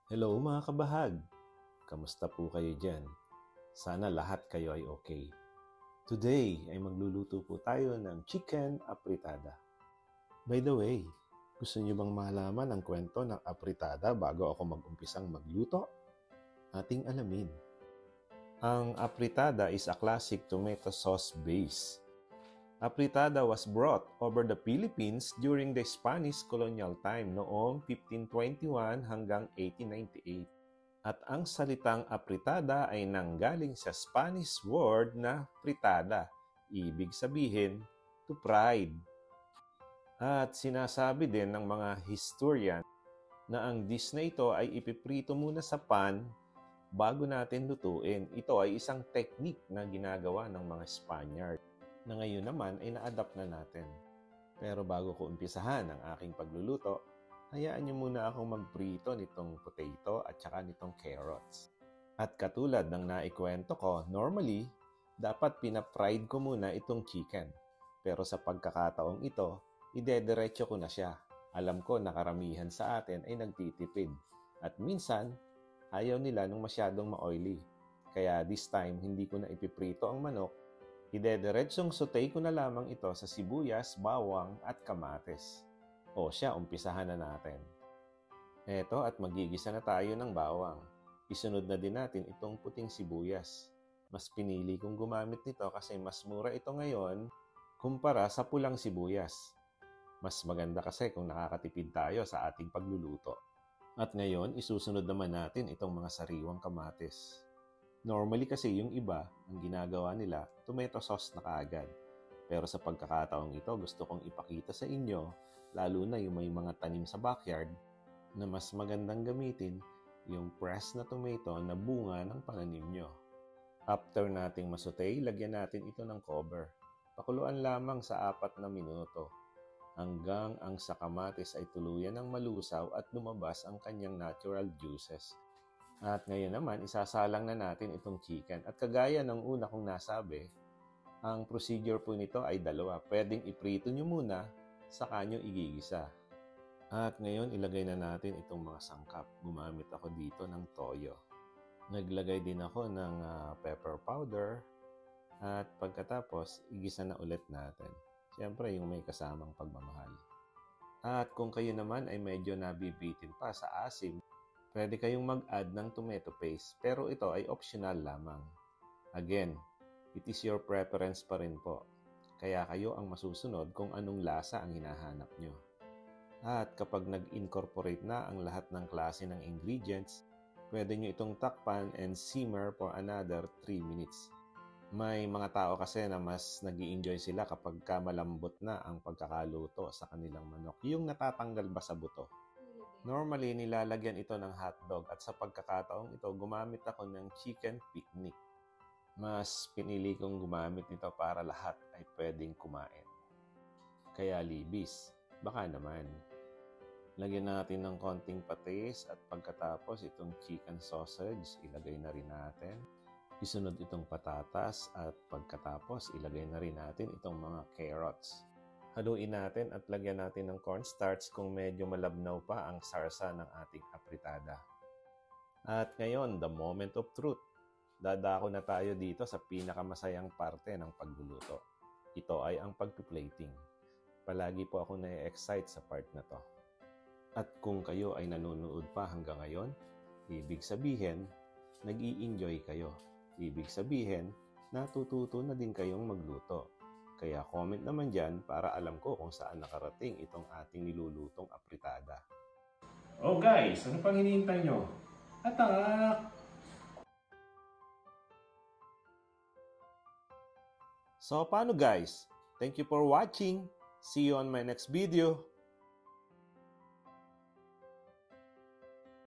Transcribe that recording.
Hello mga kabahag! Kamusta po kayo dyan? Sana lahat kayo ay okay. Today ay magluluto po tayo ng chicken apritada. By the way, gusto niyo bang malaman ang kwento ng apritada bago ako mag-umpisang magluto? Ating alamin. Ang apritada is a classic tomato sauce base. Apritada was brought over the Philippines during the Spanish colonial time noong 1521 hanggang 1898. At ang salitang apritada ay nanggaling sa Spanish word na fritada, ibig sabihin to fried. At sinasabi din ng mga historian na ang dish na ito ay ipiprito muna sa pan bago natin lutuin. Ito ay isang technique na ginagawa ng mga Spaniard na ngayon naman ay na-adapt na natin. Pero bago ko umpisahan ang aking pagluluto, hayaan niyo muna akong magprito nitong potato at saka nitong carrots. At katulad ng naikwento ko, normally, dapat pina-fried ko muna itong chicken. Pero sa pagkakataong ito, idediretso ko na siya. Alam ko na karamihan sa atin ay nagtitipid. At minsan, ayaw nila nung masyadong ma-oily. Kaya this time, hindi ko na ipiprito ang manok. Idederetsong saute ko na lamang ito sa sibuyas, bawang at kamatis. O siya, umpisahan na natin. Eto at magigisa na tayo ng bawang. Isunod na din natin itong puting sibuyas. Mas pinili kong gumamit nito kasi mas mura ito ngayon kumpara sa pulang sibuyas. Mas maganda kasi kung nakakatipid tayo sa ating pagluluto. At ngayon, isusunod naman natin itong mga sariwang kamatis. Normally kasi yung iba, ang ginagawa nila, tomato sauce na kaagad. Pero sa pagkakataong ito, gusto kong ipakita sa inyo, lalo na yung may mga tanim sa backyard, na mas magandang gamitin yung pressed na tomato na bunga ng pananim nyo. After nating masutay, lagyan natin ito ng cover. Pakuluan lamang sa 4 na minuto hanggang ang sa kamatis ay tuluyan ng malusaw at lumabas ang kanyang natural juices. At ngayon naman, isasalang na natin itong chicken. At kagaya ng una kong nasabi, ang procedure po nito ay dalawa. Pwedeng iprito nyo muna, saka nyo igigisa. At ngayon, ilagay na natin itong mga sangkap. Gumamit ako dito ng toyo. Naglagay din ako ng pepper powder. At pagkatapos, igisa na ulit natin. Siyempre, yung may kasamang pagmamahal. At kung kayo naman ay medyo nabibitin pa sa asim, pwede kayong mag-add ng tomato paste, pero ito ay optional lamang. Again, it is your preference pa rin po. Kaya kayo ang masusunod kung anong lasa ang hinahanap nyo. At kapag nag-incorporate na ang lahat ng klase ng ingredients, pwede nyo itong takpan and simmer for another 3 minutes. May mga tao kasi na mas nag-i-enjoy sila kapag malambot na ang pagkakaluto sa kanilang manok. Yung natatanggal ba sa buto? Normally, nilalagyan ito ng hotdog at sa pagkakataong ito, gumamit ako ng chicken picnic. Mas pinili kong gumamit nito para lahat ay pwedeng kumain. Kaya libis, baka naman. Lagyan natin ng konting patis at pagkatapos itong chicken sausage, ilagay na rin natin. Isunod itong patatas at pagkatapos ilagay na rin natin itong mga carrots. Haluin natin at lagyan natin ng cornstarch kung medyo malabnaw pa ang sarsa ng ating apritada. At ngayon, the moment of truth. Dadako na tayo dito sa pinakamasayang parte ng pagluluto. Ito ay ang pagpiplating. Palagi po ako na-excite sa part na to. At kung kayo ay nanonood pa hanggang ngayon, ibig sabihin, nag-i-enjoy kayo. Ibig sabihin, natututo na din kayong magluto. Kaya comment naman dyan para alam ko kung saan nakarating itong ating nilulutong apritada. Oh guys, ano pang hinihintay nyo? Atak! So paano guys? Thank you for watching. See you on my next video.